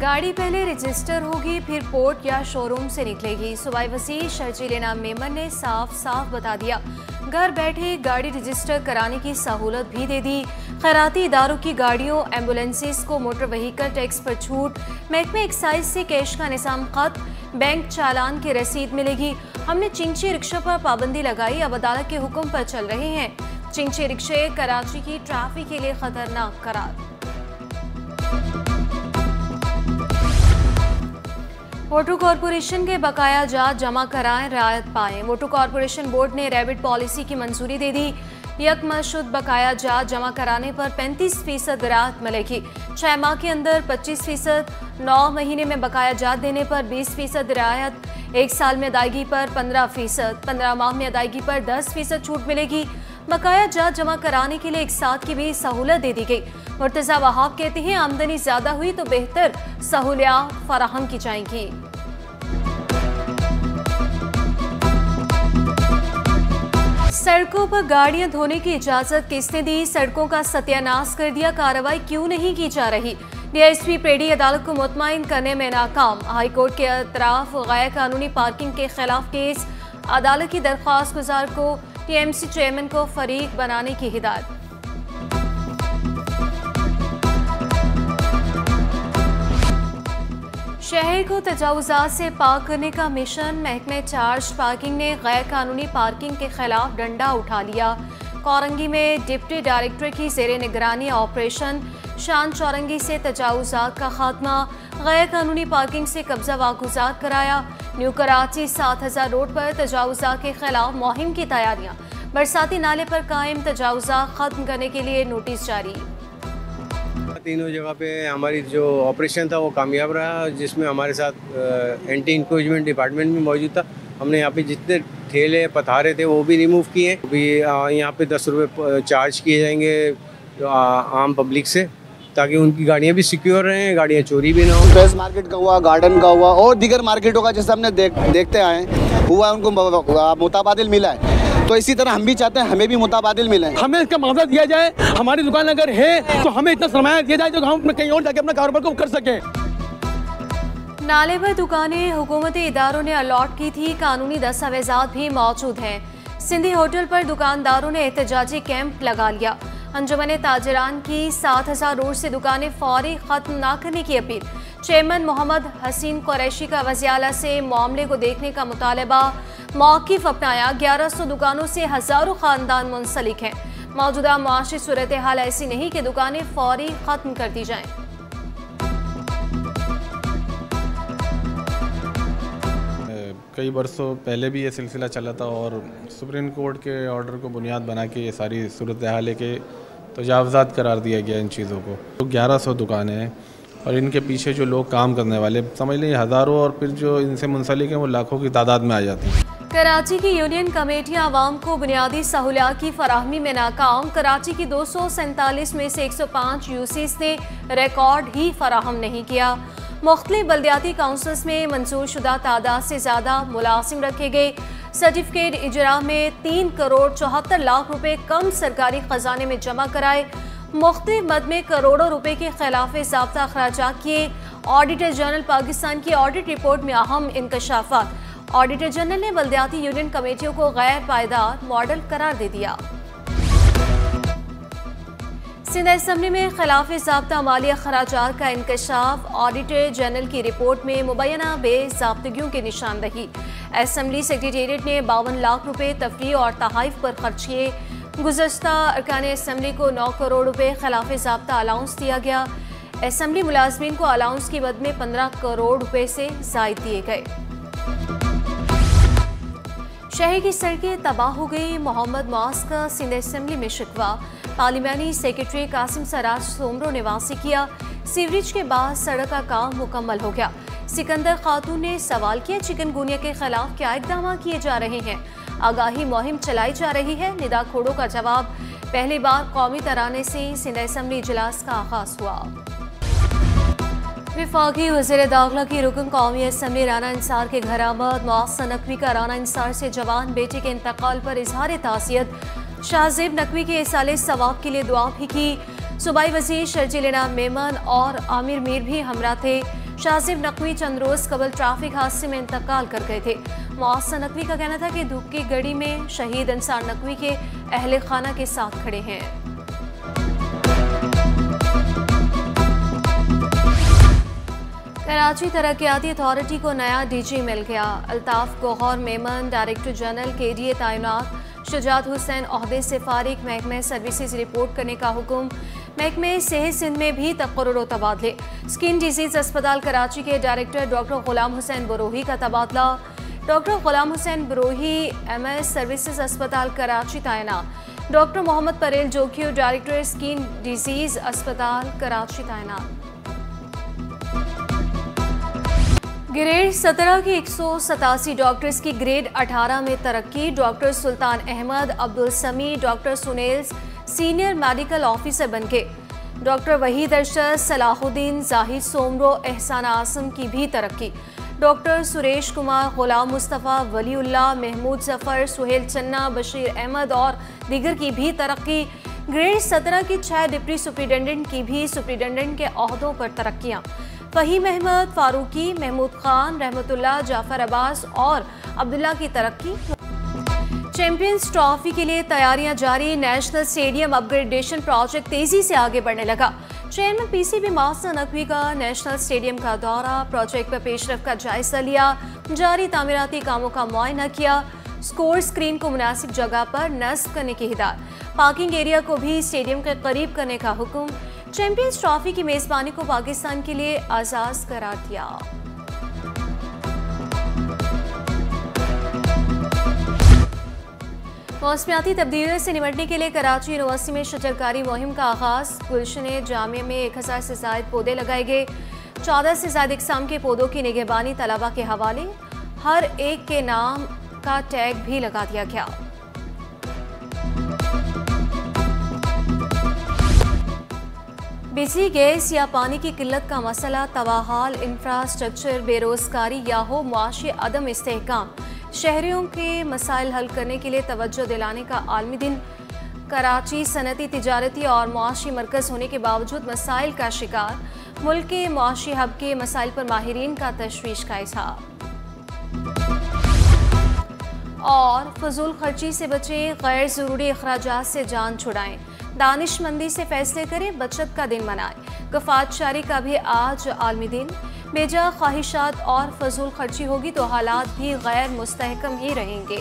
गाड़ी पहले रजिस्टर होगी फिर पोर्ट या शोरूम से निकलेगी। सूबाई वज़ीर शर्जील इनाम मेमन ने साफ साफ बता दिया, घर बैठे गाड़ी रजिस्टर कराने की सहूलत भी दे दी। खैराती इदारों की गाड़ियों एम्बुलेंसेस को मोटर व्हीकल टैक्स पर छूट, महकमे एक्साइज से कैश का निज़ाम खत्म, बैंक चालान की रसीद मिलेगी। हमने चिंची रिक्शा पर पाबंदी लगाई, अब अदालत के हुक्म पर चल रहे हैं। चिंची रिक्शे कराची की ट्रैफिक के लिए खतरनाक करार। वोटर कॉरपोरेशन के बकाया जात जमा कराएं, राहत पाएं। वोटर कॉरपोरेशन बोर्ड ने रैबिट पॉलिसी की मंजूरी दे दी। यकमशुद बकाया जात जमा कराने पर 35% राहत मिलेगी। 6 माह के अंदर 25%, 9 महीने में बकाया जात देने पर 20% रियायत, 1 साल में अदायगी पर 15%, 15 माह में अदायगी पर 10% छूट मिलेगी। बकाया जात जमा कराने के लिए एक साथ की भी सहूलत दे दी गई। मुर्तज़ा वहाब कहते हैं, आमदनी ज्यादा हुई तो बेहतर सहूलियात फराहम की जाएंगी। सड़कों पर गाड़ियां धोने की इजाजत किसने दी? सड़कों का सत्यानाश कर दिया, कार्रवाई क्यों नहीं की जा रही? डीएसपी पेडी अदालत को मुतमईन करने में नाकाम। हाईकोर्ट के अतराफ गैर कानूनी पार्किंग के खिलाफ केस, अदालत की दरख्वास्त गुजार को टीएमसी चेयरमैन को फरीक बनाने की हिदायत। शहर को तजावुजात से पाक करने का मिशन, महकमे चार्ज पार्किंग ने गैर कानूनी पार्किंग के खिलाफ डंडा उठा लिया। कोरंगी में डिप्टी डायरेक्टर की ज़ेरे निगरानी ऑपरेशन शान चौरंगी से तजावुजात का खात्मा, गैर कानूनी पार्किंग से कब्जा वागुजात कराया। न्यू कराची 7000 रोड पर तजावुजात के खिलाफ मुहिम की तैयारियां, बरसाती नाले पर कायम तजावुजात खत्म करने के लिए नोटिस जारी। तीनों जगह पे हमारी जो ऑपरेशन था वो कामयाब रहा, जिसमें हमारे साथ एंटी इंक्रोचमेंट डिपार्टमेंट भी मौजूद था। हमने यहाँ पे जितने ठेले पथारे थे वो भी रिमूव किए। अभी यहाँ पे 10 रुपये चार्ज किए जाएंगे आम पब्लिक से, ताकि उनकी गाड़ियाँ भी सिक्योर रहें, गाड़ियाँ चोरी भी ना हो। फ्रेश मार्केट का हुआ, गार्डन का हुआ और दीगर मार्केटों का जैसे हमने देखते आए हुआ, उनको मुताबादिल मिला है, तो इसी तरह हम भी चाहते हैं हमें भी मुताबादिल मिले। हमें इसका मुआवजा दिया जाए, हमारी दुकान अगर है तो हमें इतना सरमाया दिया जाए जो हम कहीं और जाके अपना कारोबार को कर सकें। नाले पर दुकानें हुकूमती इदारों ने अलॉट की थी, कानूनी दस्तावेजात भी मौजूद हैं। सिंधी होटल पर दुकानदारों ने एहतजाजी कैंप लगा लिया। अंजुमन ताजरान की 7000 रोड से दुकानें फौरी खत्म न करने की अपील। चेयरमैन मोहम्मद हसीन कुरैशी का वज़ीर-ए-आला से मामले को देखने का मुतालबा। मौक़िफ़ अपनाया, 1100 दुकानों से हज़ारों ख़ानदान मुंसलिक हैं। मौजूदा मुआशी सूरत हाल ऐसी नहीं कि दुकानें फौरी खत्म कर दी जाएं। कई बरसों पहले भी ये सिलसिला चला था और सुप्रीम कोर्ट के ऑर्डर को बुनियाद बना के ये सारी सूरत हाल के तजावुज़ात करार दिया गया इन चीज़ों को। तो 1100 दुकानें हैं और इनके पीछे जो लोग काम करने वाले समझ लें हज़ारों, और फिर जो इनसे मुंसलिक हैं वो लाखों की तादाद में आ जाती हैं। कराची की यूनियन कमेटियां आवाम को बुनियादी सहूलियात की फराहमी में नाकाम। कराची की 247 में से 105 यूसीस ने रिकॉर्ड ही फराहम नहीं किया। मुख्तलिफ बल्दियाती काउंसिल्स में मंजूर शुदा तादाद से ज़्यादा मुलाजिम रखे गए। सर्टिफिकेट इजरा में 3 करोड़ 74 लाख रुपए कम सरकारी खजाने में जमा कराए। मुख्तलिफ मद में करोड़ों रुपए के खिलाफ ज़ाब्ता अखराजात किए। ऑडिटर जनरल पाकिस्तान की ऑडिट रिपोर्ट में अहम इंकशाफात। ऑडिटर जनरल ने बल्दियाती यूनियन कमेटियों को गैर पायदार मॉडल करार दे दिया। सिंध असम्बली में खिलाफ ज़ाब्ता माली अखराजात का इंकशाफ। ऑडिटर जनरल की रिपोर्ट में मुबैना बेज़ाब्तगियों की निशानदही। असम्बली सेक्रेटेरिएट ने 52 लाख रुपए तफरीह और तहाइफ पर खर्च किए। गुज़श्ता अरकान असम्बली को 9 करोड़ रुपए खिलाफ ज़ाब्ता अलाउंस दिया गया। असम्बली मुलाजमीन को अलाउंस की बद में 15 करोड़ रुपए से ज़ायद दिए गए। शहर की सड़कें तबाह हो गई, मोहम्मद मुआज़ का सिंध असम्बली में शिकवा। पार्लिमानी सेक्रेटरी कासिम सराज सोमरो ने वाज़ेह किया, सीवरेज के बाद सड़क का काम मुकम्मल हो गया। सिकंदर खातून ने सवाल किया, चिकनगुनिया के खिलाफ क्या इक़दाम किए जा रहे हैं? आगाही मुहिम चलाई जा रही है? निदा खोड़ों का जवाब। पहली बार कौमी तराने से सिंध असम्बली इजलास का आगाज हुआ। वफाकी वज़ीर दाखिला की रुकन कौमी असम्बली राना इंसार के घर आमद। मुआज़ नकवी का राना इंसार से जवान बेटे के इंतकाल पर इजहार ताज़ियत। शाहजेब नकवी के इसाले सवाब के लिए दुआ भी की। सूबाई वज़ीर शर्जील इनाम मेमन और आमिर मीर भी हमरा थे। शाजिब नकवी चंद रोज कबल ट्रैफिक हादसे में इंतकाल कर गए थे। मौसम नकवी का कहना था कि धूप की घड़ी में शहीद अंसार नकवी के अहले खाना के साथ खड़े हैं। कराची तरक्याती अथॉरिटी को नया डीजी मिल गया। Altaf Gauhar Memon director general KDA तैनात। शुजात हुसैन ओहदे से फारिग। महकमे सर्विसेज रिपोर्ट करने का हुक्म। महकमे सेहत सिंध में भी तकर्रुर और तबादले। स्किन डिजीज अस्पताल कराची के डायरेक्टर डॉक्टर गुलाम हुसैन बरोही का तबादला। Doctor Ghulam Hussain Barohi MS services अस्पताल कराची तैनात। Doctor Mohammad Parel Jokhio director skin disease अस्पताल कराची तैनात। ग्रेड 17 के 187 डॉक्टर्स की ग्रेड 18 में तरक्की। डॉक्टर सुल्तान अहमद, अब्दुल समी, doctor Sunil senior medical officer बनके। डॉक्टर वहीद अरशद, सलाहुद्दीन, जाहिद सोमरो, एहसान आसम की भी तरक्की। डॉक्टर सुरेश कुमार, गुलाम मुस्तफ़ा, वलीउल्लाह, महमूद जफ़र, सुहेल चन्ना, बशीर अहमद और दीगर की भी तरक्की। ग्रेड 17 की 6 डिप्टी सुप्रिटेंडेंट की भी सुप्रिटेंडेंट के ओहदों पर तरक्कियाँ। फ़हीम अहमद, फारूकी, महमूद खान, रहमतुल्लाह, जाफ़र अब्बास और अब्दुल्ला की तरक्की। चैंपियंस ट्रॉफी के लिए तैयारियां जारी। नेशनल स्टेडियम अपग्रेडेशन प्रोजेक्ट तेजी से आगे बढ़ने लगा। चेयरमैन PCB मास्टर नकवी का नेशनल स्टेडियम का दौरा। प्रोजेक्ट पर पेशरफ का जायजा लिया। जारी तामीराती कामों का मुआयना किया। स्कोर स्क्रीन को मुनासिब जगह पर नस्ब करने की हिदायत। पार्किंग एरिया को भी स्टेडियम के करीब करने का हुक्म। चैंपियंस ट्रॉफी की मेजबानी को पाकिस्तान के लिए आजाज करार दिया। मौसमियाती तब्दीलियों से निपटने के लिए कराची यूनिवर्सिटी में शजरकारी मुहिम का आगाज। गुलशन जामिया में 1000 से ज़ायद पौधे लगाए गए। 14 से ज़ायद इकसाम के पौधों की निगहबानी तलबा के हवाले। हर एक के नाम का टैग भी लगा दिया गया। बिजली, गैस या पानी की किल्लत का मसला, तवाहाल, इंफ्रास्ट्रक्चर, बेरोजगारी या हो मुआशी अदम इस्तेहकाम, शहरियों के मसाइल हल करने के लिए तवज्जो दिलाने का आलमी दिन। कराची सनती, तिजारती और मुआशी मरकज़ होने के बावजूद मसाइल का शिकार। मुल्क के मुआशी हब के मसाइल पर माहिरीन का तशवीश का इज़हार। और फजूल खर्ची से बचें, गैर ज़रूरी अखराजात से जान छुड़ाएं। दानिशमंदी से फैसले करें, बचत का दिन मनाएं। कफ़ात शारी का भी आज आलमी दिन। बेजा ख्वाहिशात और फजूल खर्ची होगी तो हालात भी गैर मुस्तहकम ही रहेंगे।